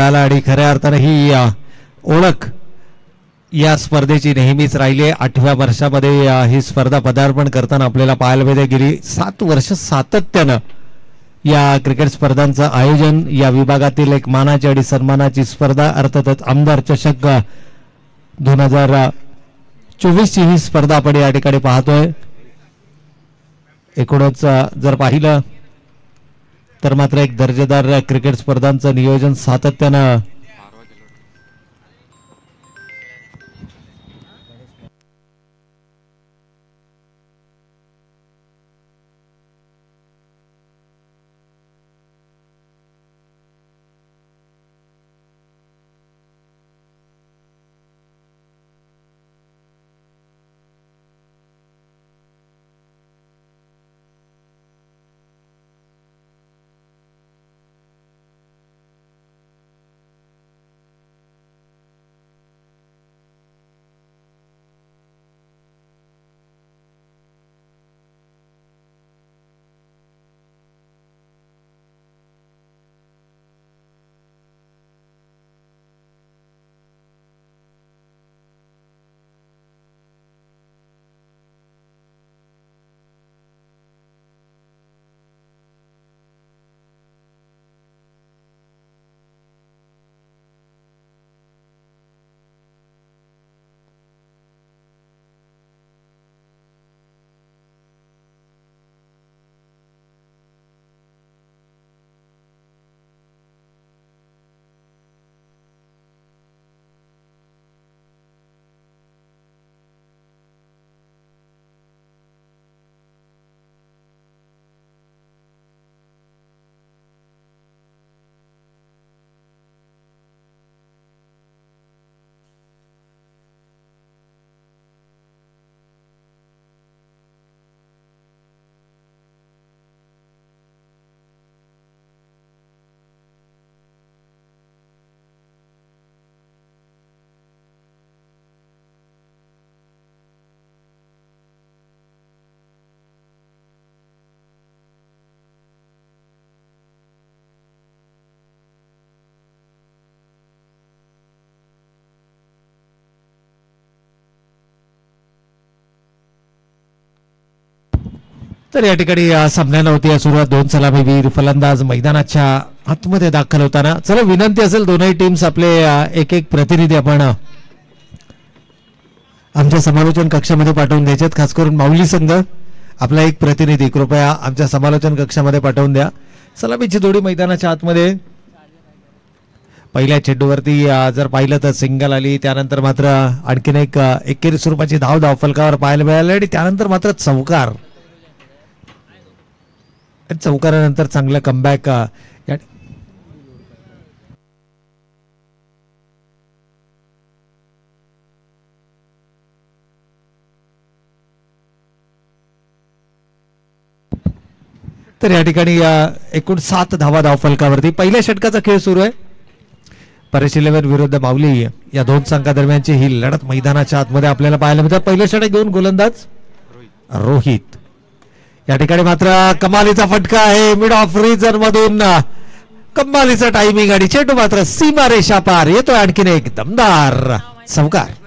आणि खऱ्या अर्थाने ही ओळख या स्पर्धेची नेहमीच राहिली आहे. 8व्या वर्षामध्ये ही स्पर्धा पदार्पण करताना आपल्याला पाहायला मिळते. गेली 7 वर्ष सातत्यानं या क्रिकेट स्पर्धांचं आयोजन, या विभागातील एक मानाची आणि सन्मानाची स्पर्धा अर्थातच आमदार चषक 2024 ची ही स्पर्धा आपण या ठिकाणी पाहतोय. एकूणच जर पाहिलं तर मात्र एक दर्जेदार क्रिकेट स्पर्धांचं नियोजन सातत्यानं तर या ठिकाणी सामन्याला होती सुरुवात. 2 सलामीवीर फलंदाज मैदानाच्या आतमध्ये दाखल होताना. चला विनंती असेल दोनही टीम्स आपले एक एक प्रतिनिधी आपण आमच्या समालोचन कक्षामध्ये पाठवून द्यायचेत. खास करून माऊली संघ आपला एक प्रतिनिधी कृपया आमच्या समालोचन कक्षामध्ये पाठवून द्या. सलामीची जोडी मैदानाच्या आतमध्ये. पहिल्या चेंडूवरती जर पाहिलं तर सिंगल आली, त्यानंतर मात्र आणखीन एक एकेरी स्वरूपाची धाव फलकावर पाहायला मिळाली आणि त्यानंतर मात्र चौकार. चौकारानंतर चांगलं कमबॅक. तर या ठिकाणी एकूण 7 धावा धावफलकावरती. पहिल्या षटकाचा खेळ सुरू आहे. परेश 11 विरुद्ध माऊली या 2 संघादरम्यानची ही लढत मैदानाच्या आतमध्ये आपल्याला पाहायला मिळते. पहिलं षटक घेऊन गोलंदाज रोहित. या ठिकाणी मात्र कमालीचा फटका आहे मिड ऑफ रिजन मधून. कमालीचा टायमिंग आणि चेंडू मात्र सीमा रेषा पार. येतोय आणखीन एक दमदार चौकार.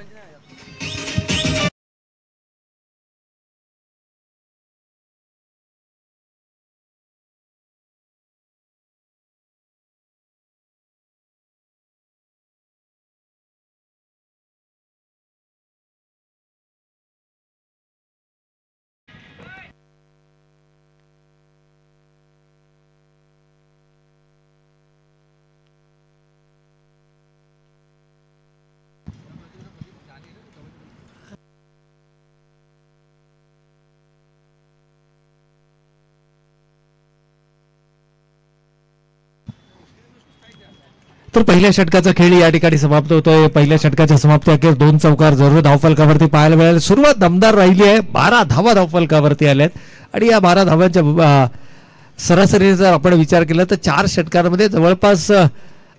तर पहिल्या षटकाचा खेळ या ठिकाणी समाप्त होतोय. पहिल्या षटकाच्या समाप्ती अखेर 2 चौकार जरूर धावफलकावरती पाहायला मिळाले. सुरुवात दमदार राहिली आहे. 12 धावा धावफलकावरती आल्यात आणि या 12 धावांच्या सरासरी जर आपण विचार केला तर 4 षटकांमध्ये जवळपास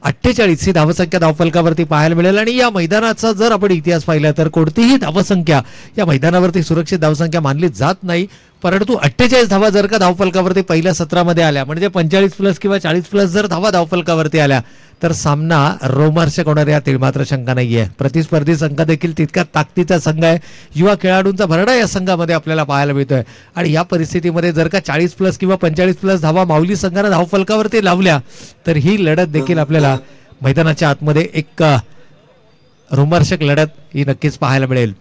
48 ही धावसंख्या धावफलकावरती पाहायला मिळेल. आणि या मैदानाचा जर आपण इतिहास पाहिला तर कोणतीही धावसंख्या या मैदानावरती सुरक्षित धावसंख्या मानली जात नाही, परंतु 48 धावा जर का धावफलकावरती पहिल्या सत्रामध्ये आल्या म्हणजे 45 प्लस किंवा 40 प्लस जर धावा धावफलकावरती आल्या तर सामना रोमांचक होणार यात मात्र शंका नाहीये. प्रतिस्पर्धी संघ देखील तितका ताकदीचा संघ आहे. युवा खेळाडूंचा भरडा या संघामध्ये आपल्याला पाहायला मिळतोय आणि या परिस्थितीमध्ये जर का 40+ किंवा 45+ धावा माऊली संघाने धावफलकावरती लावल्या तर ही लढत देखील आपल्याला मैदानाच्या आतमध्ये एक रोमांचक लढत ही नक्कीच पाहायला मिळेल.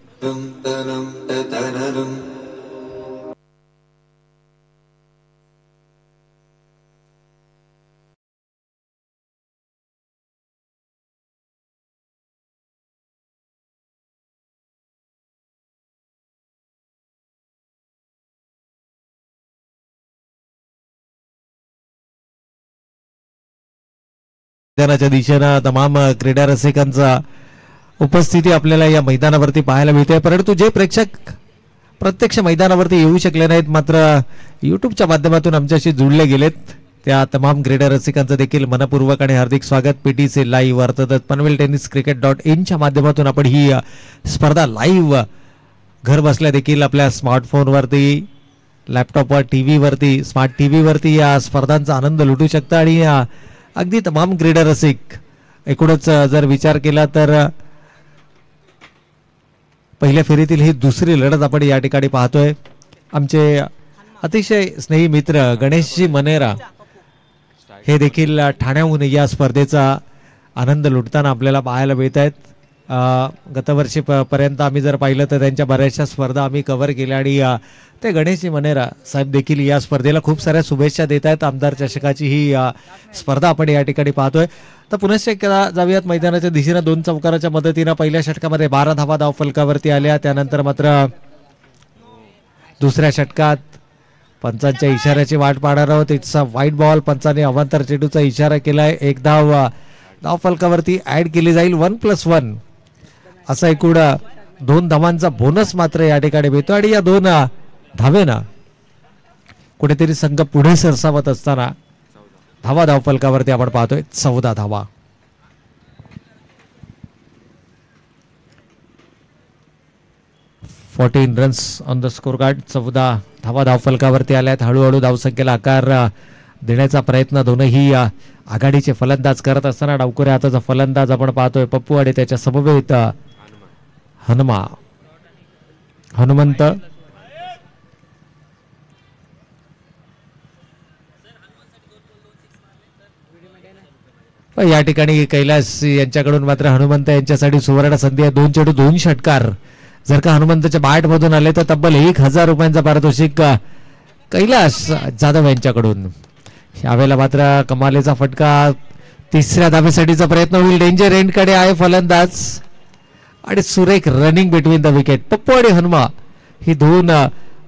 मैदानाच्या दिशेनं तमाम क्रीडा रसिकांचा उपस्थिती आपल्याला या मैदानावरती पाहायला मिळते. परंतु जे प्रेक्षक प्रत्यक्ष मैदानावरती येऊ शकले नाहीत मात्र यूट्यूबच्या माध्यमातून आमच्याशी जुळले गेलेत त्या तमाम क्रीडा रसिकांचं देखील मनपूर्वक आणि हार्दिक स्वागत. PTC लाईव्ह अर्थात पनवेल टेनिस cricket.in च्या माध्यमातून आपण ही स्पर्धा लाईव्ह घर बसल्या देखील आपल्या स्मार्टफोनवरती, लॅपटॉपवर, टीव्हीवरती, स्मार्ट टीव्हीवरती या स्पर्धांचा आनंद लुटू शकता. आणि अगदी तमाम क्रीडा रसिक एकूणच जर विचार केला तर पहिल्या फेरीतील ही दुसरी लढत आपण या ठिकाणी पाहतोय. आमचे अतिशय स्नेही मित्र गणेशजी मनेरा हे देखील ठाण्याहून या स्पर्धेचा आनंद लुटताना आपल्याला पाहायला मिळत आहेत. गतवर्षी पर्यंत आम्ही जर पाहिलं तर त्यांच्या बऱ्याचशा स्पर्धा आम्ही कव्हर केल्या आणि ते गणेशजी मनेरा साहेब देखील या स्पर्धेला खूप साऱ्या शुभेच्छा देत आहेत. आमदार चषकाची ही स्पर्धा आपण या ठिकाणी पाहतोय. तर पुनश्च एकदा जाऊयात मैदानाच्या दिशेनं. 2 चौकाराच्या मदतीनं पहिल्या षटकामध्ये 12 धावा धावफलकावरती आल्या. त्यानंतर मात्र दुसऱ्या षटकात पंचांच्या इशाऱ्याची वाट पाहणार आहोत. It's a white ball. पंचाने अवांतर चेंडूचा इशारा केलाय. एक धावफलकावरती ऍड केली जाईल. 1+1 असा एकूण 2 धावांचा बोनस मात्र या ठिकाणी मिळतो आणि या 2 धावेनं कुठेतरी संघ पुढे सरसावत असताना धावफलकावरती आपण पाहतोय 14 धावा. Fourteen runs on the score card. 14 धावा धावफलकावरती आल्यात. हळूहळू धावसंख्येला आकार देण्याचा प्रयत्न दोनही आघाडीचे फलंदाज करत असताना डावखुऱ्या हाताचा फलंदाज आपण पाहतोय पप्पू आणि त्याच्या समवेत हनुमंत. या ठिकाणी कैलास यांच्याकडून मात्र हनुमंत यांच्यासाठी सुवर्ण संधी आहे. 2 चेंडू 2 षटकार जर का हनुमंतच्या बॅट मधून आले तर तब्बल 1000 रुपयांचा पारितोषिक कैलास जाधव यांच्याकडून. यावेळेला मात्र कमालीचा फटका. तिसऱ्या धावेसाठीचा प्रयत्न होईल. डेंजर एंड कडे आहे फलंदाज आणि सुरेख running between the wicket. Pappu आणि हनुमा ही 2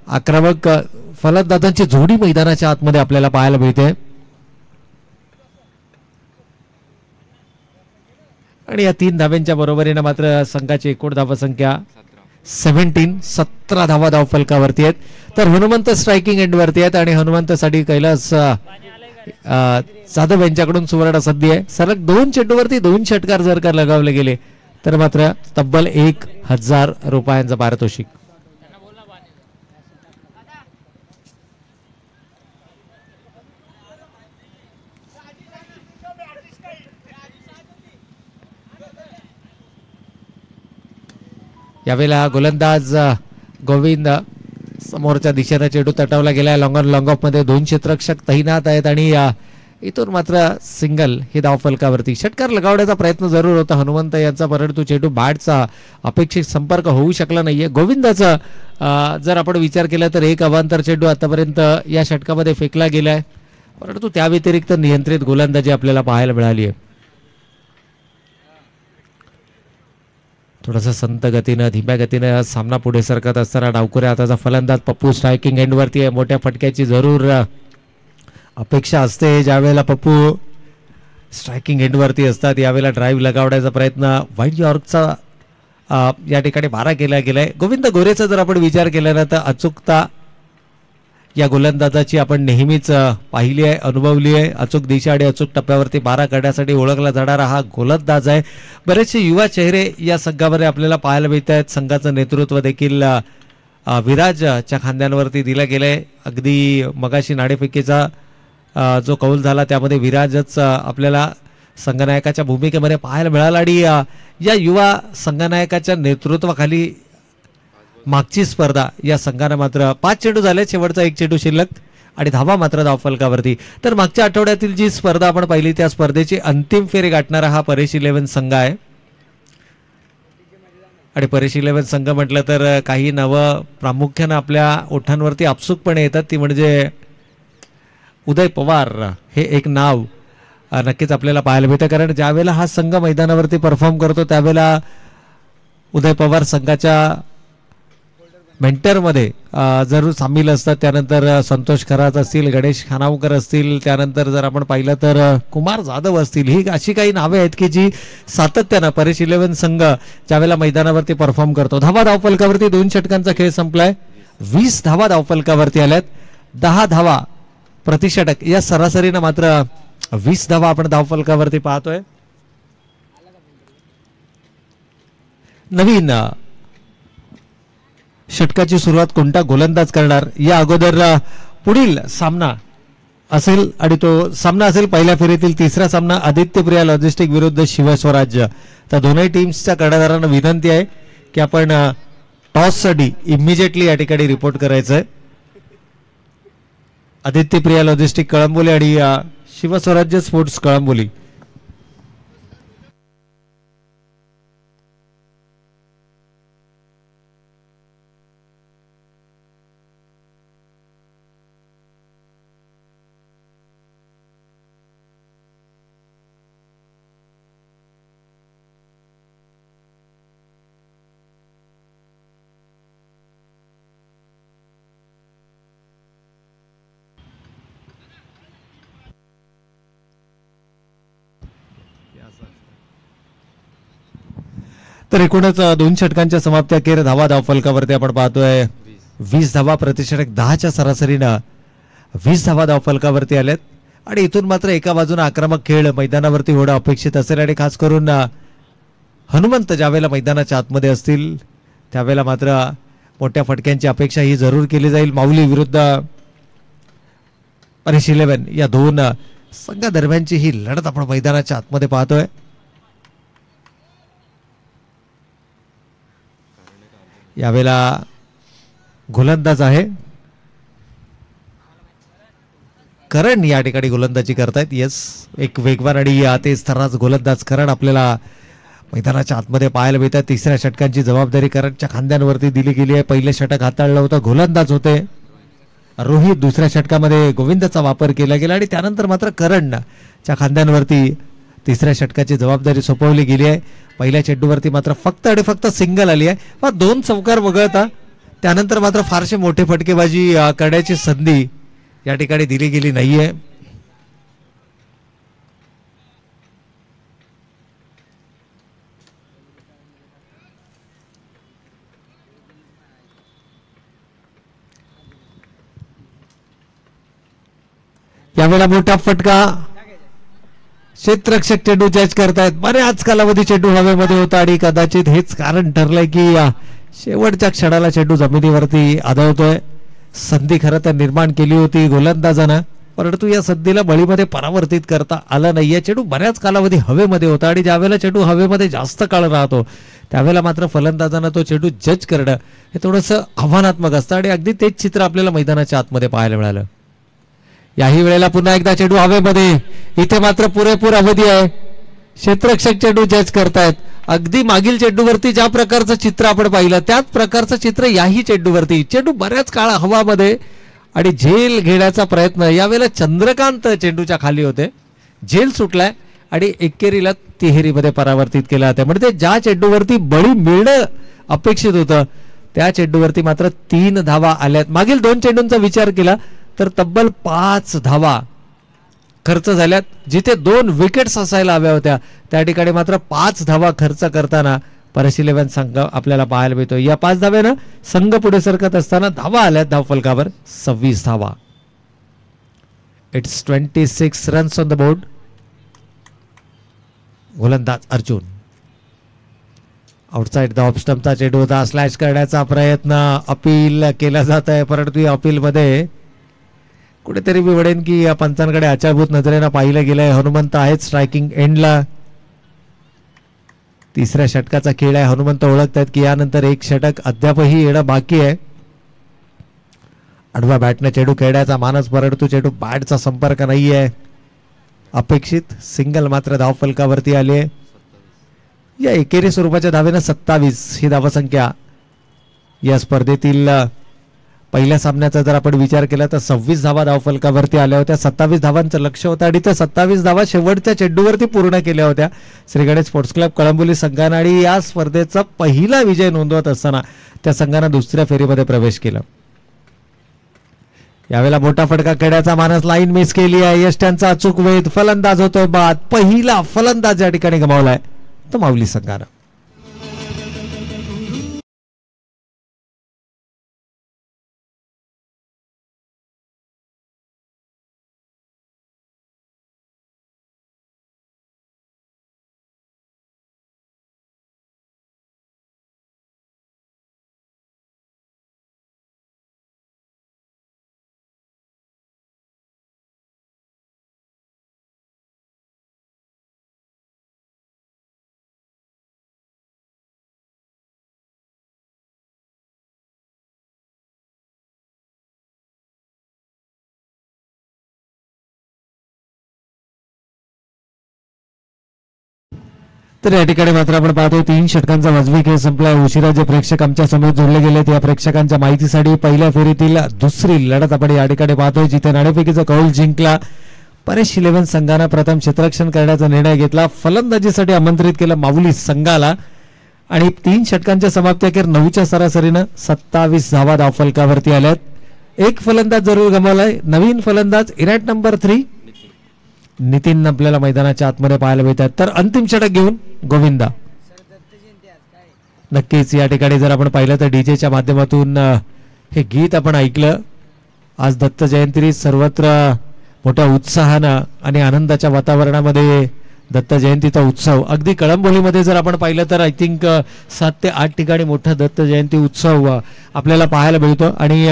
आक्रमक फलंदाजांची जोडी मैदानाच्या आतमध्ये आपल्याला पाहायला मिळते. आणि या 3 धाव्यांच्या बरोबरीने मात्र संघाची एकूण धावसंख्या 17 धावा धावफलकावरती आहेत. तर हनुमंत स्ट्रायकिंग एंडवरती आहेत आणि हनुमंतसाठी कैलास जाधव यांच्याकडून सुवर्ण संधी आहे. सलग 2 चेंडूवरती 2 षटकार जर का लगावले गेले तर मात्र तब्बल 1000 रुपयांचं पारितोषिक. यावेळेला गोलंदाज गोविंद समोरच्या दिशेने चेंडू तटवला गेलाय. लॉंग ऑन लॉंग ऑफ मध्ये 2 क्षेत्ररक्षक तैनात आहेत आणि इथून मात्र सिंगल हे धावफलकावरती. षटकार लगावण्याचा प्रयत्न जरूर होता हनुमंत यांचा परंतु चेंडू बॅटचा अपेक्षित संपर्क होऊ शकला नाहीये. गोविंदाचा जर आपण विचार केला तर 1 अवांतर चेंडू आतापर्यंत या षटकामध्ये फेकला गेलाय परंतु त्या व्यतिरिक्त नियंत्रित गोलंदाजी आपल्याला पाहायला मिळाली आहे. थोडासा संत गतीनं धीम्या गतीनं सामना पुढे सरकत असताना डावखुऱ्या हाताचा फलंदाज पप्पू स्ट्रायकिंग एंडवरती आहे. मोठ्या फटक्याची जरूर अपेक्षा असते ज्यावेळेला पप्पू स्ट्रायकिंग एंडवरती असतात. यावेळेला ड्राईव्ह लगावण्याचा प्रयत्न व्हाईट यॉर्कचा या ठिकाणी 12 केला गेलाय. गोविंद गोरेचा जर आपण विचार केला ना तर अचूकता या गोलंदाजाची आपण नेहमीच पाहिली आहे, अनुभवली आहे. अचूक दिशा आणि अचूक टप्प्यावरती 12 करण्यासाठी ओळखला जाणारा हा गोलंदाज आहे. बरेचसे युवा चेहरे या संघामध्ये आपल्याला पाहायला मिळत आहेत. संघाचं नेतृत्व देखील विराजच्या खांद्यांवरती दिलं गेलंय. अगदी मगाशी नाणेफेकीचा जो कौल झाला त्यामध्ये विराजच आपल्याला संघनायकाच्या भूमिकेमध्ये पाहायला मिळाला आणि या युवा संघनायकाच्या नेतृत्वाखाली मागची स्पर्धा या संघाने मात्र 5 चेंडू झाले, शेवटचा 1 चेंडू शिल्लक आणि धावा मात्र धावफलकावरती. तर मागच्या आठवड्यातील जी स्पर्धा आपण पाहिली त्या स्पर्धेची अंतिम फेरी गाठणारा हा परेश 11 संघ आहे. आणि परेश 11 संघ म्हटलं तर काही नावं प्रामुख्यानं आपल्या ओठांवरती आपसूकपणे येतात, ती म्हणजे उदय पवार हे एक नाव नक्कीच आपल्याला पाहायला मिळतं. कारण ज्यावेळेला हा संघ मैदानावरती परफॉर्म करतो त्यावेळेला उदय पवार संघाच्या मेंटरमध्ये जरूर सामील असतात. त्यानंतर संतोष खरात असतील, गणेश खानावकर असतील, त्यानंतर जर आपण पाहिलं तर कुमार जाधव असतील. ही अशी काही नावे आहेत की जी सातत्यानं परेश 11 संघ ज्यावेळेला मैदानावरती परफॉर्म करतो. धावा धावफलकावरती 2 षटकांचा खेळ संपलाय. 20 धावा धावफलकावरती आल्यात. 10 धावा प्रतिषटक या सरासरीनं मात्र 20 धावा आपण धावफलकावरती पाहतोय. नवीन षटकाची सुरुवात कोणता गोलंदाज करणार या अगोदर पुढील सामना असेल आणि तो सामना असेल पहिल्या फेरीतील तिसरा सामना आदित्य प्रिया लॉजिस्टिक विरुद्ध शिवस्वराज्य. तर दोन्ही टीम्सच्या कर्णधारांना विनंती आहे की आपण टॉससाठी इमिजिएटली या ठिकाणी रिपोर्ट करायचं आहे. आदित्य प्रिया लॉजिस्टिक कळंबोली आणि शिवस्वराज्य स्पोर्ट्स कळंबोली. तर एकूणच 2 षटकांच्या समाप्ती अखेर धावा धावफलकावरती आपण पाहतोय 20 धावा प्रतिषटक 10च्या सरासरीनं 20 धावा धावफलकावरती आल्यात. आणि इथून मात्र एका बाजूने आक्रमक खेळ मैदानावरती होणं अपेक्षित असेल आणि खास करून हनुमंत ज्यावेळेला मैदानाच्या आतमध्ये असतील त्यावेळेला मात्र मोठ्या फटक्यांची अपेक्षा ही जरूर केली जाईल. माऊली विरुद्ध परेश 11 या 2 संघादरम्यानची ही लढत आपण मैदानाच्या आतमध्ये पाहतोय. यावेळेला गोलंदाज आहे करण या ठिकाणी गोलंदाजी करतायत. येस, एक वेगवान आणि तेज थराच गोलंदाज करण आपल्याला मैदानाच्या आतमध्ये पाहायला मिळतात. तिसऱ्या षटकांची जबाबदारी करणच्या खांद्यांवरती दिली गेली आहे. पहिले षटक हाताळलं होतं, गोलंदाज होते रोहित. दुसऱ्या षटकामध्ये गोविंदचा वापर केला गेला आणि त्यानंतर मात्र करणच्या खांद्यांवरती तिसऱ्या षटकाची जबाबदारी सोपवली गेली आहे. पहिल्या चेंडूवरती मात्र फक्त आणि फक्त सिंगल आली आहे. 2 चौकार वगळता त्यानंतर मात्र फारसे मोठे फटकेबाजी करण्याची संधी या ठिकाणी दिली गेली नाहीये. यावेळेला मोठा फटका क्षेत्ररक्षक चेंडू जज करतायत. बऱ्याच कालावधी चेंडू हवेमध्ये होता आणि कदाचित हेच कारण ठरलंय की शेवटच्या क्षणाला चेंडू जमिनीवरती आदळतोय. संधी खरं तर निर्माण केली होती गोलंदाजानं, परंतु या संधीला बळीमध्ये परावर्तित करता आलं नाही. या चेंडू बऱ्याच कालावधी हवेमध्ये होता आणि ज्यावेळेला चेंडू हवेमध्ये जास्त काळ राहतो त्यावेळेला मात्र फलंदाजानं तो चेंडू जज करणं हे थोडंसं आव्हानात्मक असतं आणि अगदी तेच चित्र आपल्याला मैदानाच्या आतमध्ये पाहायला मिळालं. याही वेळेला पुन्हा एकदा चेंडू हवेमध्ये. इथे मात्र पुरेपूर अवधी आहे. क्षेत्ररक्षक चेंडू जज करतायत. अगदी मागील चेंडूवरती ज्या प्रकारचं चित्र आपण पाहिलं त्याच प्रकारचं चित्र याही चेंडूवरती. चेंडू बऱ्याच काळ हवामध्ये आणि झेल घेण्याचा प्रयत्न. यावेळेला चंद्रकांत चेंडूच्या खाली होते, झेल सुटलाय आणि एकेरीला तिहेरीमध्ये परावर्तित केला होता. म्हणजे ज्या चेंडूवरती बळी मिळणं अपेक्षित होतं त्या चेंडूवरती मात्र 3 धावा आल्यात. मागील 2 चेंडूंचा विचार केला तर तब्बल 5 धावा खर्च झाल्यात. जिथे 2 विकेट्स असायला हव्या होत्या त्या ठिकाणी मात्र 5 धावा खर्च करताना परेश 11 संघ आपल्याला पाहायला मिळतो. या 5 धाव्यानं संघ पुढे सरकत असताना धावा आल्यात धावफलकावर 26 धावा. It's 26 runs on the board. गोलंदाज अर्जुन आउटसाइड द ऑफ स्टंपचा चेंडू होता. स्लॅश करण्याचा प्रयत्न अपील केला जात आहे, परंतु या अपील मध्ये कुठेतरी मी म्हणेन की या पंचांकडे आचारभूत नजरेनं पाहिलं गेलंय. हनुमंत आहेत स्ट्रायकिंग एंडला. तिसऱ्या षटकाचा खेळ आहे. हनुमंत ओळखतात की यानंतर एक षटक अद्यापही येणं बाकी आहे. आडवा बॅटने चेंडू खेळण्याचा मानस परंतु चेंडू बॅटचा संपर्क नाहीये. अपेक्षित सिंगल मात्र धावफलकावरती आली आहे. या एकेरी स्वरूपाच्या धावेनं 27 ही धावसंख्या या स्पर्धेतील पहिल्या सामन्याचा जर आपण विचार केला तर 26 धावा धावफलकावरती आल्या होत्या. 27 धावांचं लक्ष होतं आणि त्या 27 धावा शेवटच्या चेंडूवरती पूर्ण केल्या होत्या. श्री गणेश स्पोर्ट्स क्लब कळंबोली संघानं आणि या स्पर्धेचा पहिला विजय नोंदवत असताना त्या संघानं दुसऱ्या फेरीमध्ये प्रवेश केला. यावेळेला मोठा फटका खेळण्याचा मानस लाईन मिस केली आहे. यष्ट्यांचा अचूक वेध फलंदाज होतोय बाद. पहिला फलंदाज या ठिकाणी गमावलाय तो माऊली संघानं. तर या ठिकाणी मात्र आपण पाहतो 3 षटकांचा वाजवी खेळ संपलाय. उशिरा जे प्रेक्षक आमच्या समोर जोडले गेलेत या प्रेक्षकांच्या माहितीसाठी पहिल्या फेरीतील दुसरी लढत आपण या ठिकाणी पाहतोय जिथे नाणेफेकीचा कौल जिंकला. परेश 11 संघानं प्रथम क्षेत्ररक्षण करण्याचा निर्णय घेतला. फलंदाजीसाठी आमंत्रित केलं माऊली संघाला आणि 3 षटकांच्या समाप्ती अखेर 9च्या सरासरीनं 27 धावा धावफलकावरती आल्यात. एक फलंदाज जरूर गमावलाय. नवीन फलंदाज इरॅट नंबर 3 नितीन आपल्याला मैदानाच्या आतमध्ये पाहायला मिळतात. तर अंतिम षटक घेऊन गोविंदा. नक्कीच या ठिकाणी जर आपण पाहिलं तर डीजेच्या माध्यमातून हे गीत आपण ऐकलं. आज दत्त जयंती सर्वत्र मोठ्या उत्साहानं आणि आनंदाच्या वातावरणामध्ये दत्त जयंतीचा उत्सव अगदी कळंबोलीमध्ये जर आपण पाहिलं तर आय थिंक 7 ते 8 ठिकाणी मोठा दत्त जयंती उत्सव आपल्याला पाहायला मिळतो. आणि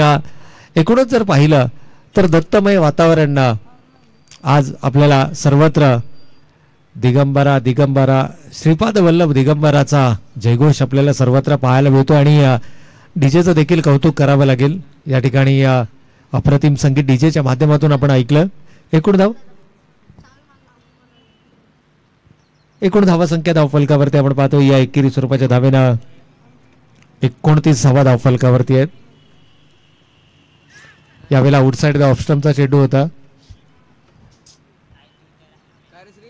एकूणच जर पाहिलं तर दत्तमय वातावरण आज आपल्याला सर्वत्र दिगंबरा दिगंबरा श्रीपाद वल्लभ दिगंबराचा जयघोष आपल्याला सर्वत्र पाहायला मिळतो. आणि डीजेचं देखील कौतुक करावं लागेल. या ठिकाणी अप्रतिम संगीत डीजेच्या माध्यमातून आपण ऐकलं. एकूण धावसंख्या धावफलकावरती आपण पाहतो या एकेरी स्वरूपाच्या धावेनं 29 धावा धावफलकावरती आहेत. यावेळेला आउटसाइड द ऑफस्टम्पचा चेंडू होता.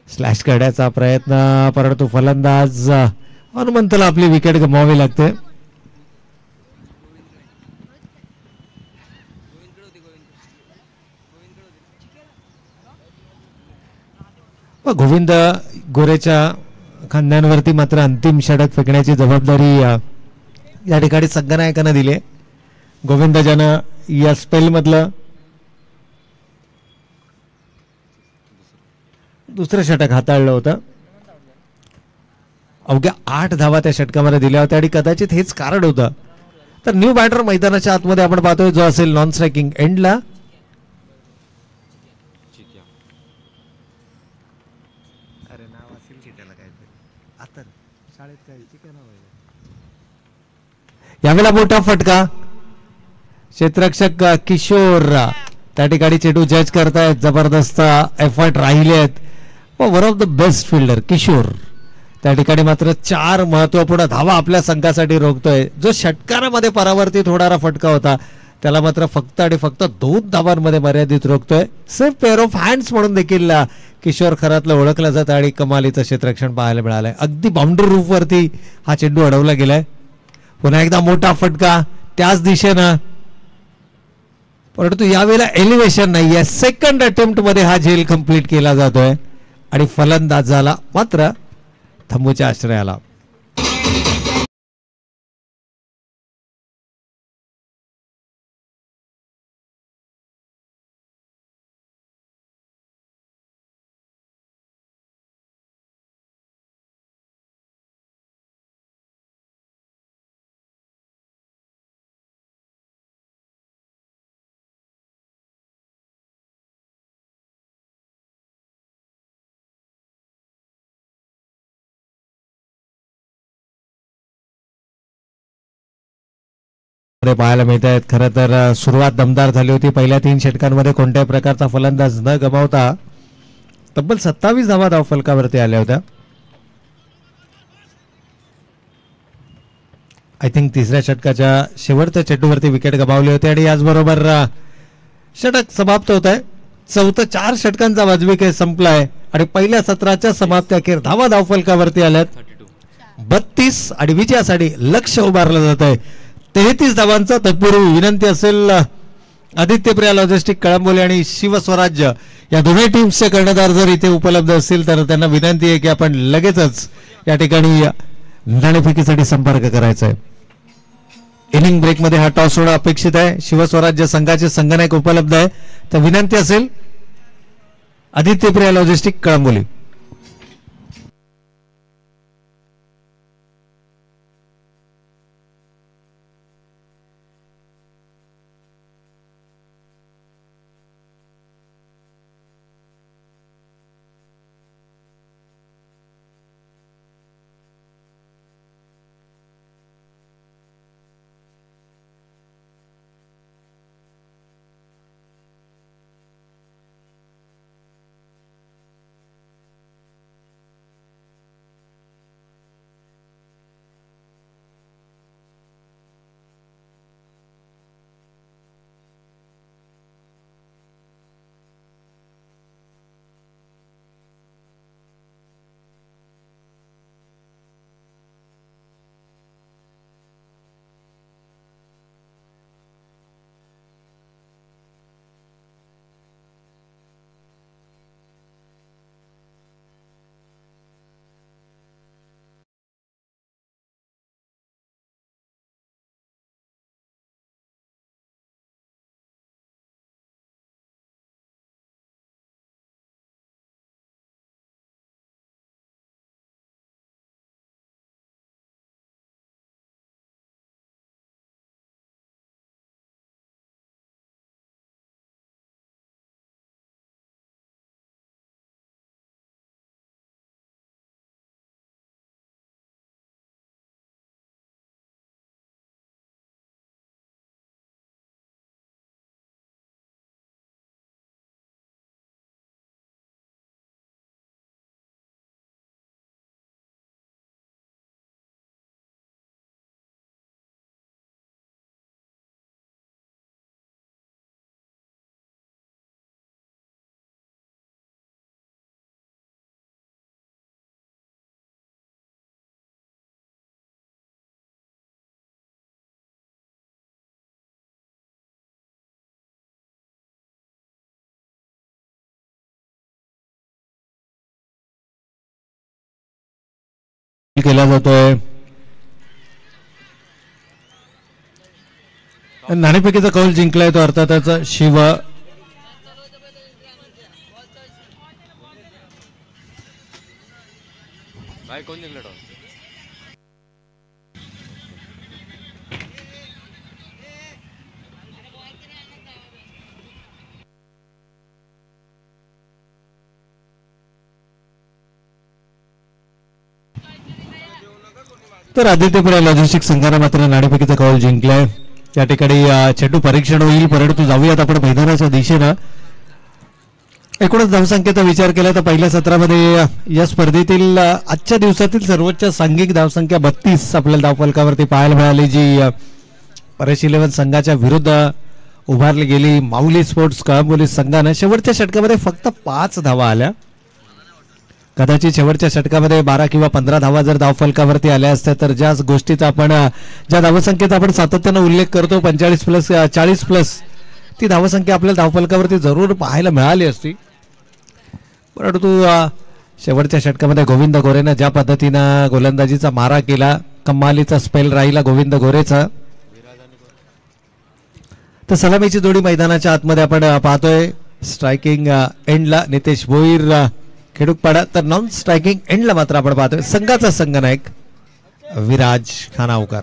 स्लॅश करण्याचा प्रयत्न परंतु फलंदाज हनुमंतला आपली विकेट गमवावी लागते. गोविंद गोरेच्या खांद्यांवरती मात्र अंतिम षटक फेकण्याची जबाबदारी या ठिकाणी संघनायकांना दिली. गोविंद ज्यानं या स्पेल मधलं दुसरं षटक हाताळलं होतं. अवघ्या 8 धावा त्या षटकामध्ये दिल्या होत्या आणि कदाचित हेच कारण होतं. तर न्यू बॅटर मैदानाच्या आतमध्ये आपण पाहतोय जो असेल नॉन स्ट्रायकिंग एंडला. यावेळेला मोठा फटका क्षेत्ररक्षक किशोर त्या ठिकाणी चेंडू जज करतायत. जबरदस्त एफर्ट राहिले आहेत. One of the best fielder Kishore त्या ठिकाणी मात्र 4 महत्वपूर्ण धावा आपल्या संघासाठी रोखतोय. जो षटकारामध्ये परावर्तित होणारा फटका होता त्याला मात्र फक्त आणि फक्त 2 धावांमध्ये मर्यादित रोखतोय. सेफ पेअर ऑफ हँड्स म्हणून देखील किशोर खरातलं ओळखलं जातं आणि कमालीचं क्षेत्ररक्षण पाहायला मिळालंय. अगदी बाउंड्री रूफ वरती हा चेंडू अडवला गेलाय. पुन्हा एकदा मोठा फटका त्याच दिशेनं परंतु यावेळेला एलिव्हेशन नाहीये. सेकंड अटेम्प्ट मध्ये हा झेल कंप्लीट केला जातोय आणि फलंदाजाला मात्र थंबूच्या आश्रयाला. पाहायला मिळत आहेत. खरं तर सुरुवात दमदार झाली होती. पहिल्या 3 षटकांमध्ये कोणत्याही प्रकारचा फलंदाज न गमावता तब्बल 27 धावा धावफलकावरती आल्या होत्या. आय थिंक तिसऱ्या षटकाच्या शेवटच्या चेंडूवरती विकेट गमावली होती आणि याचबरोबर षटक समाप्त होत आहे. चौथं 4 षटकांचा वाजवी खेळ संपलाय आणि पहिल्या सत्राच्या समाप्ती अखेर धावा धावफलकावरती आल्यात 32 आणि विजयासाठी लक्ष उभारलं जात आहे 33 धावांचा. तत्पूर्वी विनंती असेल आदित्य प्रिया लॉजिस्टिक कळंबोली आणि शिवस्वराज्य या दोन्ही टीम्सचे कर्णधार जर इथे उपलब्ध असतील तर त्यांना विनंती आहे की आपण लगेचच या ठिकाणी नाणेफेकीसाठी संपर्क करायचा आहे. इनिंग ब्रेकमध्ये हा टॉस होणं अपेक्षित आहे. शिवस्वराज्य संघाचे संघनायक उपलब्ध आहे तर विनंती असेल आदित्य प्रिया लॉजिस्टिक कळंबोली. केला जातोय. नाणेफेकीचा कौल जिंकलाय तो अर्थातच शिव. तर आदित्य प्रिया लॉजिस्टिक संघाने मात्र नाणेफेकीचा कौल जिंकलाय. या ठिकाणी चेंडू परीक्षण होईल परंतु जाऊयात आपण मैदानाच्या दिशेनं. एकूणच धावसंख्येचा विचार केला तर पहिल्या सत्रामध्ये या स्पर्धेतील आजच्या दिवसातील सर्वोच्च सांघिक धावसंख्या 32 आपल्याला धावफलकावरती पाहायला मिळाली, जी परेश 11 संघाच्या विरुद्ध उभारली गेली. माऊली स्पोर्ट्स कळंबोली संघानं शेवटच्या षटकामध्ये फक्त 5 धावा आल्या. कदाचित शेवटच्या षटकामध्ये 12 किंवा 15 धावा जर धावफलकावरती आल्या असत्या तर ज्या गोष्टीचा आपण ज्या धावसंख्येचा आपण सातत्यानं उल्लेख करतो 45+ 40+ ती धावसंख्या आपल्याला धावफलकावरती जरूर पाहायला मिळाली असती. परंतु शेवटच्या षटकामध्ये गोविंद गोरेनं ज्या पद्धतीनं गोलंदाजीचा मारा केला, कमालीचा स्पेल राहिला गोविंद गोरेचा. तर सलामीची जोडी मैदानाच्या आतमध्ये आपण पाहतोय. स्ट्रायकिंग एंडला नितेश भोईर खेडूकपाडा, तर नॉन स्ट्रायकिंग एंडला मात्र आपण पाहतोय संघाचा संघनायक विराज खानावकर.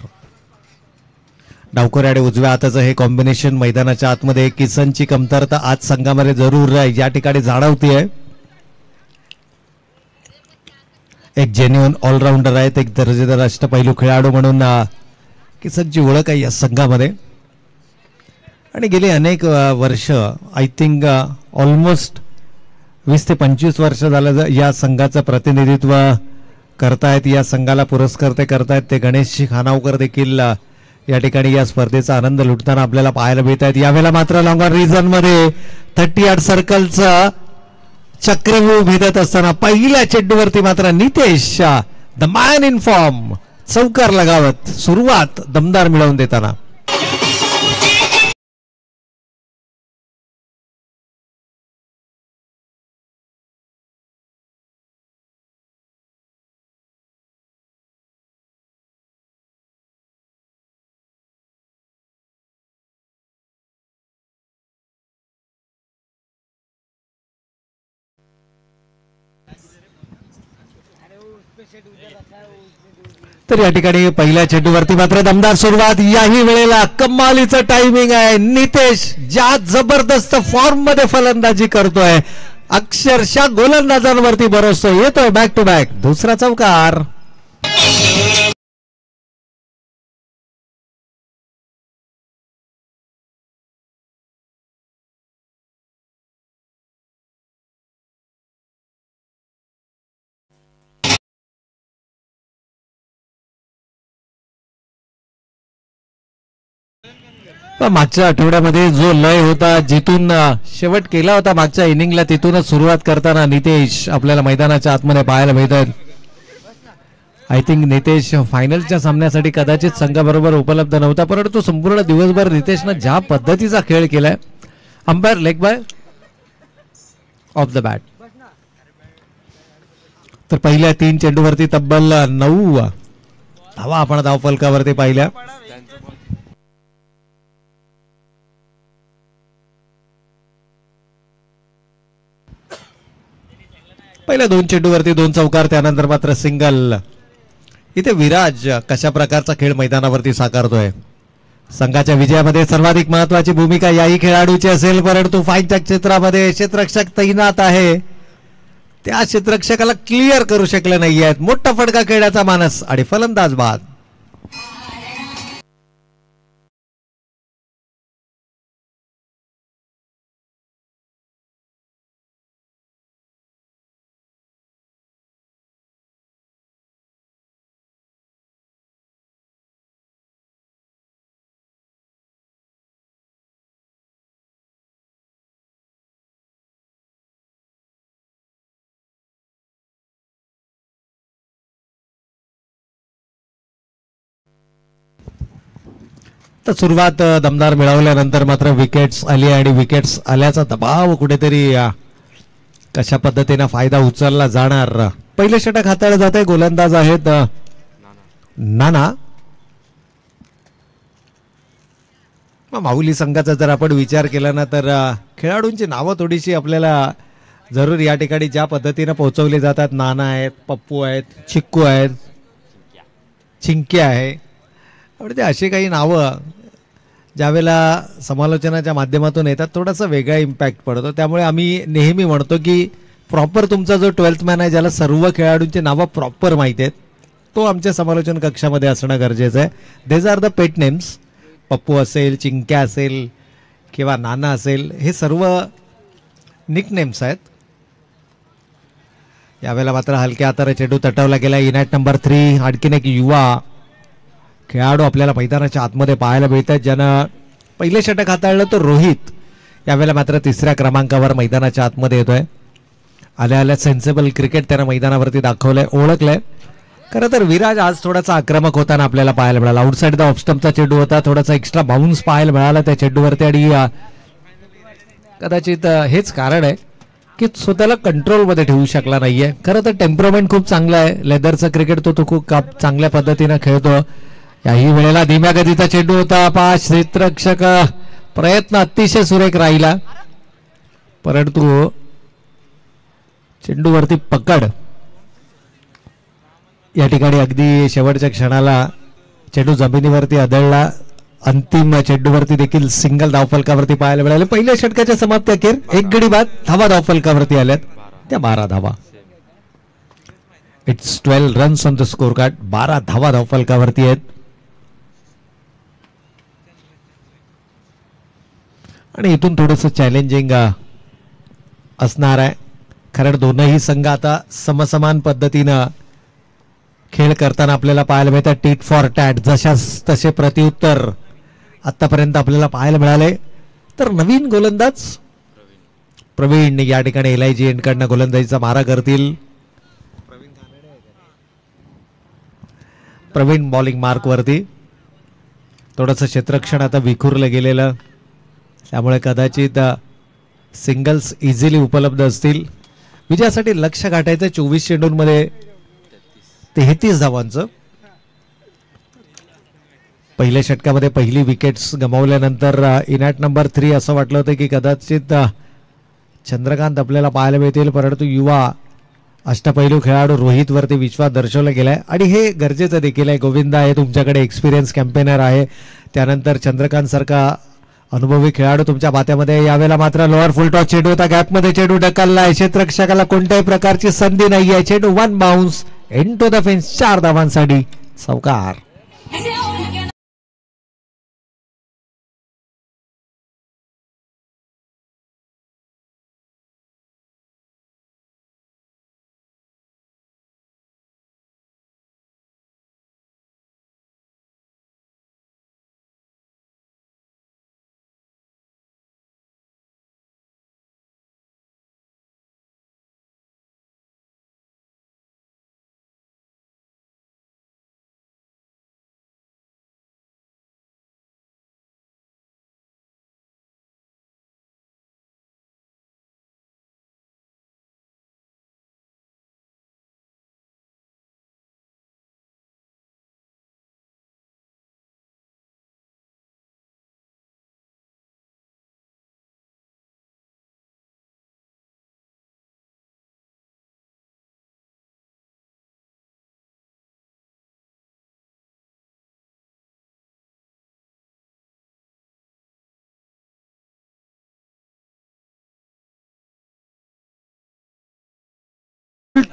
डावखोरे आणि उजव्या हाताचं हे कॉम्बिनेशन मैदानाच्या आतमध्ये किसनची कमतरता आज संघामध्ये जरूर या ठिकाणी जाणवतीये. एक जेन्युइन ऑलराऊंडर आहेत, एक दर्जेदार अष्टपैलू खेळाडू म्हणून किसनची ओळख आहे या संघामध्ये. आणि गेली अनेक वर्ष आय थिंक ऑलमोस्ट 20 ते 25 वर्ष झालं या संघाचं प्रतिनिधित्व करतायत. या संघाला पुरस्कार ते करतायत. ते गणेशजी खानावकर देखील या ठिकाणी या स्पर्धेचा आनंद लुटताना आपल्याला पाहायला मिळत आहेत. यावेळेला मात्र लॉंग ऑन रिझन मध्ये 30 यार्ड सर्कलचं चक्रव्यूह भेदत असताना पहिल्या चेंडूवरती मात्र Nitesh the man in form चौकार लगावत सुरुवात दमदार मिळवून देताना तर या ठिकाणी पहिल्या चेंडूवरती मात्र दमदार सुरुवात. याही वेळेला कमालीचं टायमिंग आहे. नितेश ज्या जबरदस्त फॉर्म मध्ये फलंदाजी करतोय अक्षरशः गोलंदाजांवरती बरसतोय. येतोय बॅक टू बॅक दुसरा चौकार. मागच्या आठवड्यामध्ये जो लय होता जिथून शेवट केला होता मागच्या इनिंगला तिथूनच सुरुवात करताना नितेश आपल्याला मैदानाच्या आतमध्ये पाहायला मिळतात. आय थिंक नितेश फायनलच्या सामन्यासाठी कदाचित संघाबरोबर उपलब्ध नव्हता परंतु संपूर्ण दिवसभर नितेशनं ज्या पद्धतीचा खेळ केलाय. Umpire leg bye off the bat. तर पहिल्या 3 चेंडूवरती तब्बल 9 धावा आपण धावफलकावरती पाहिल्या. पहिल्या 2 चेंडूवरती 2 चौकार त्यानंतर मात्र सिंगल. इथे विराज कशा प्रकारचा खेळ मैदानावरती साकारतोय. संघाच्या विजयामध्ये सर्वाधिक महत्वाची भूमिका याही खेळाडूची असेल परंतु फाईनच्या क्षेत्रामध्ये क्षेत्ररक्षक तैनात आहे. त्या क्षेत्ररक्षकाला क्लिअर करू शकले नाहीयेत. मोठा फटका खेळण्याचा मानस आणि फलंदाज बाद. तर सुरुवात दमदार मिळवल्यानंतर मात्र विकेट्स आली आणि विकेट्स आल्याचा दबाव कुठेतरी कशा पद्धतीने फायदा उचलला जाणार. पहिले षटक हाताळलं जात आहे. गोलंदाज आहेत नाना. माहुली संघाचा जर आपण विचार केला ना तर खेळाडूंची नावं थोडीशी आपल्याला जरूर या ठिकाणी ज्या पद्धतीने पोहोचवली जातात. नाना आहेत, पप्पू आहेत, चिक्कू आहेत, चिंक्या आहे. म्हणजे अशी काही नावं ज्यावेळेला समालोचनाच्या माध्यमातून येतात थोडासा वेगळा इम्पॅक्ट पडतो. त्यामुळे आम्ही नेहमी म्हणतो की प्रॉपर तुमचा जो 12th मॅन आहे ज्याला सर्व खेळाडूंची नावं प्रॉपर माहिती आहेत तो आमच्या समालोचन कक्षामध्ये असणं गरजेचं आहे. These are the pet names. Pappu असेल, चिंक्या असेल किंवा नाना असेल हे सर्व निक नेम्स आहेत. यावेळेला मात्र हलक्या हाताने चेंडू तटवला गेला. इनॅट नंबर 3 आणखीन एक युवा खेळाडू आपल्याला मैदानाच्या आतमध्ये पाहायला मिळतात ज्यानं पहिले षटक हाताळलं तर रोहित यावेळेला मात्र 3ऱ्या क्रमांकावर मैदानाच्या आतमध्ये येतोय. आल्या आल्या सेन्सिबल क्रिकेट त्यानं मैदानावरती दाखवलंय, ओळखलंय. खरं तर विराज आज थोडासा आक्रमक होताना आपल्याला पाहायला मिळाला. आउटसाइड द ऑफ स्टंपचा चेंडू होता. थोडासा एक्स्ट्रा बाउन्स पाहायला मिळाला त्या चेंडूवरती आणि कदाचित हेच कारण आहे की स्वतःला कंट्रोलमध्ये ठेवू शकला नाहीये. खरं तर टेम्परमेंट खूप चांगलं आहे. लेदरचं क्रिकेट तो खूप चांगल्या पद्धतीनं खेळतो. याही वेळेला धीम्या गतीचा चेंडू होता. 5 क्षेत्ररक्षक प्रयत्न अतिशय सुरेख राहिला परंतु चेंडूवरती पकड या ठिकाणी अगदी शेवटच्या क्षणाला चेंडू जमिनीवरती आदळला. अंतिम चेंडूवरती देखील सिंगल धावफलकावरती पाहायला मिळाले. पहिल्या षटकाच्या समाप्ती अखेर 1 गडी बाद धावा धावफलकावरती आल्यात त्या 12 धावा. It's 12 runs on the score card. 12 धावा धावफलकावरती आहेत. आणि इथून थोडंसं चॅलेंजिंग असणार आहे. कारण दोनही संघ आता समसमान पद्धतीनं खेळ करताना आपल्याला पाहायला मिळतात. टीट फॉर टॅट जशाच तसे प्रत्युत्तर आतापर्यंत आपल्याला पाहायला मिळाले. तर नवीन गोलंदाज प्रवीण या ठिकाणी एलआयजी एंडकडनं गोलंदाजीचा मारा करतील. प्रवीण बॉलिंग मार्क वरती. थोडंसं क्षेत्ररक्षण आता विखुरलं गेलेलं, त्यामुळे कदाचित सिंगल्स इझिली उपलब्ध असतील. विजयासाठी लक्ष गाठायचं 24 चेंडूंमध्ये 33 धावांचं. पहिल्या षटकामध्ये पहिली विकेट्स गमावल्यानंतर इनॅट नंबर 3 असं वाटलं होतं की कदाचित चंद्रकांत आपल्याला पाहायला मिळतील, परंतु युवा अष्टपैलू खेळाडू रोहित वरती विश्वास दर्शवला गेलाय आणि हे गरजेचं देखील आहे. गोविंदा आहे तुमच्याकडे, एक्सपिरियन्स कॅम्पेनर आहे, त्यानंतर चंद्रकांत सारखा अनुभवी खेळाडू तुमच्या बात्यामध्ये. यावेळेला मात्र लोअर फुल टॉस चेंडू होता, गॅपमध्ये चेंडू ढकललाय, क्षेत्ररक्षकाला कोणत्याही प्रकारची संधी नाही आहे. चेंडू one bounce into the fence, 4 धावांसाठी चौकार.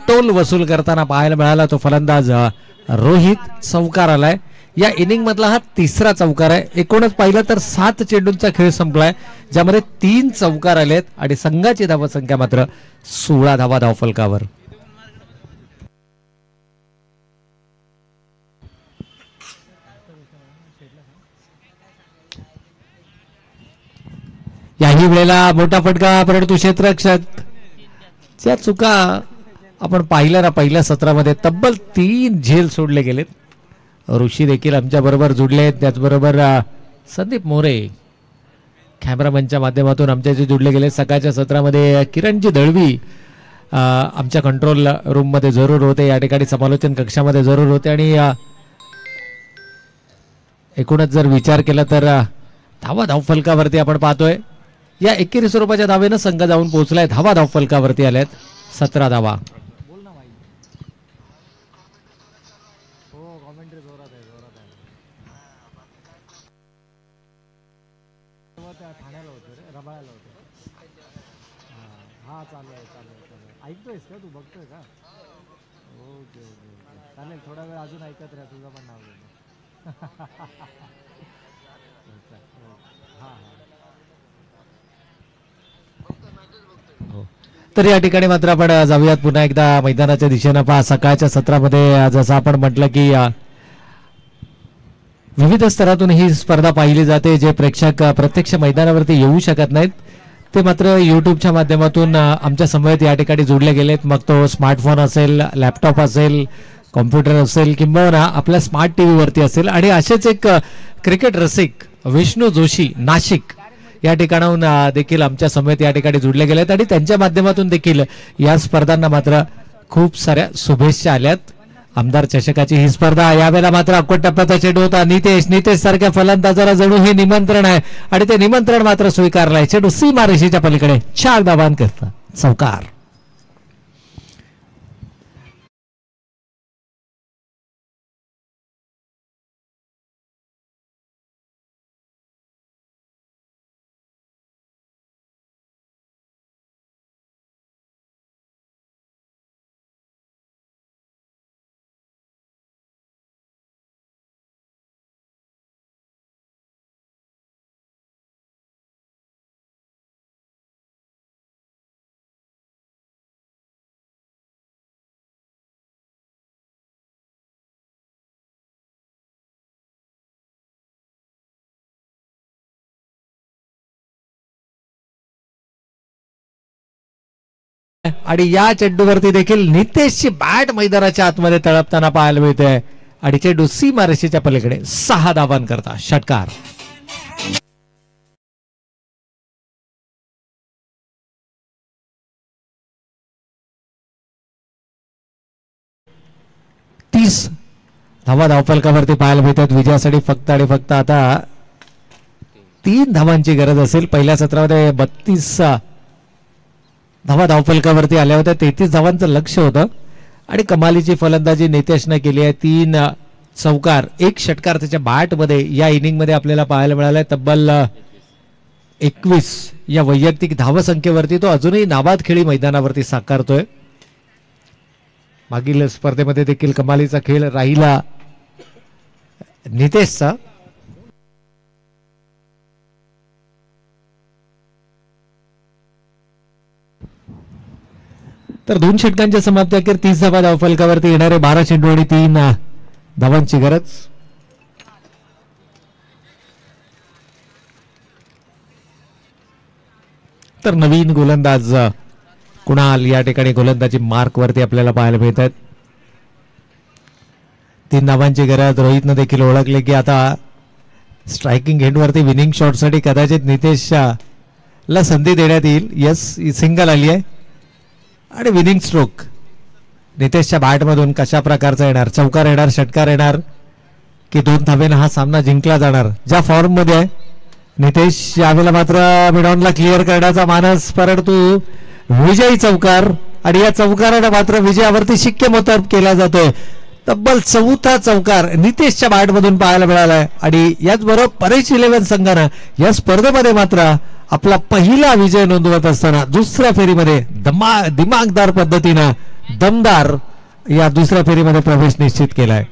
टोल वसूल करताना पाहायला मिळाला तो फलंदाज रोहित. चौकार आलाय. या इनिंग मधला हा तिसरा चौकार आहे. एकूणच पाहिलं तर 7 चेंडूंचा खेळ संपलाय, ज्यामध्ये 3 चौकार आलेत आणि संघाची धावसंख्या मात्र 16 धावा धावफलकावर. याही वेळेला मोठा फटका, परंतु क्षेत्ररक्षक च्या चुका आपण पाहिलं ना. पहिल्या सत्रामध्ये तब्बल 3 झेल सोडले गेलेत. ऋषी देखील आमच्या बरोबर जुडले आहेत, त्याचबरोबर संदीप मोरे कॅमेरामॅनच्या माध्यमातून आमच्याशी जुडले गेले. सकाळच्या सत्रामध्ये किरणजी दळवी आमच्या कंट्रोल रूम मध्ये जरूर होते, या ठिकाणी समालोचन कक्षामध्ये जरूर होते. आणि एकूणच जर विचार केला तर धावफलकावरती आपण पाहतोय या एकेरी स्वरूपाच्या धावेनं संघ जाऊन पोहोचलाय. धावफलकावरती आल्यात 17 धावा. ऐकतोयस का तू? बघतोय का? ओके ओके ओके, चालेल. थोडा वेळ अजून ऐकत राहा, तुझं पण नाव घेतो. हां हो. तर या ठिकाणी मात्र आपण जाऊयात पुन्हा एकदा मैदानाच्या दिशेनं. पहा सकाळच्या सत्रामध्ये जसं आपण म्हटलं की विविध स्तरातून ही स्पर्धा पाहिली जाते. जे प्रेक्षक प्रत्यक्ष मैदानावरती येऊ शकत नाहीत ते मात्र यूट्यूबच्या माध्यमातून आमच्या समवेत या ठिकाणी जोडले गेलेत. मग तो स्मार्टफोन असेल, लॅपटॉप असेल, कॉम्प्युटर असेल किंवा आपल्या स्मार्ट टीव्ही वरती असेल. आणि असेच एक क्रिकेट रसिक विष्णू जोशी नाशिक या ठिकाणाहून देखील आमच्या समवेत या ठिकाणी जोडले गेलेत आणि त्यांच्या माध्यमातून देखील या स्पर्धांना मात्र खूप साऱ्या शुभेच्छा आल्यात. आमदार चषकाची ही स्पर्धा. यावेळेला मात्र अक्कोट टप्प्याचा चेंडू होता. नितेश सारख्या फलंदाजाला जणू हे निमंत्रण आहे आणि ते निमंत्रण मात्र स्वीकारलंय. चेंडू सीमारेषेच्या पलीकडे 4 धावांकरता चौकार. आणि या चेंडूवरती देखील नितेशची बॅट मैदानाच्या आतमध्ये तळपताना पाहायला मिळते आणि चेंडू सीमारेषेच्या पलीकडे 6 धावांकरता षटकार. धावफलकावरती पाहायला मिळतात. विजयासाठी फक्त आणि फक्त आता 3 धावांची गरज असेल. पहिल्या सत्रामध्ये 32 धावा धावफलकावरती आल्या होत्या. 33 धावांचं लक्ष होतं आणि कमालीची फलंदाजी नितेशने केली आहे. 3 चौकार 1 षटकार त्याच्या बॅटमध्ये या इनिंगमध्ये आपल्याला पाहायला मिळालाय. तब्बल 21 या वैयक्तिक धावसंख्येवरती तो अजूनही नाबाद खेळी मैदानावरती साकारतोय. मागील स्पर्धेमध्ये देखील कमालीचा खेळ राहिला नितेशचा. तर 2 षटकांच्या समाप्ती अखेर 30 धावा धावफलकावरती येणारे 12 चेंडू आणि 3 धावांची गरज. तर नवीन गोलंदाज कुणाल या ठिकाणी गोलंदाजी मार्क वरती आपल्याला पाहायला मिळत आहेत. 3 धावांची गरज. रोहितनं देखील ओळखले की आता स्ट्रायकिंग एंडवरती विनिंग शॉटसाठी कदाचित नितेशला संधी देण्यात येईल. यस, सिंगल आली आहे आणि विनिंग स्ट्रोक नितेशच्या बॅटमधून कशा प्रकारचा येणार. चौकार येणार, षटकार येणार की 2 धावेने हा सामना जिंकला जाणार. ज्या फॉर्म मध्ये आहे नितेश यावेळेला मात्र मिडॉनला क्लिअर करण्याचा मानस, परंतु विजयी चौकार आणि या चौकाराने मात्र विजयावरती शिक्केमोर्तब केला जातोय. तब्बल 4था चौकार नितेशच्या बॅटमधून पाहायला मिळालाय आणि याचबरोबर परेश 11 संघानं या स्पर्धेमध्ये मात्र आपला पहिला विजय नोंदवत असताना दुसऱ्या फेरीमध्ये दिमागदार पद्धतीनं दमदार या दुसऱ्या फेरीमध्ये प्रवेश निश्चित केलाय.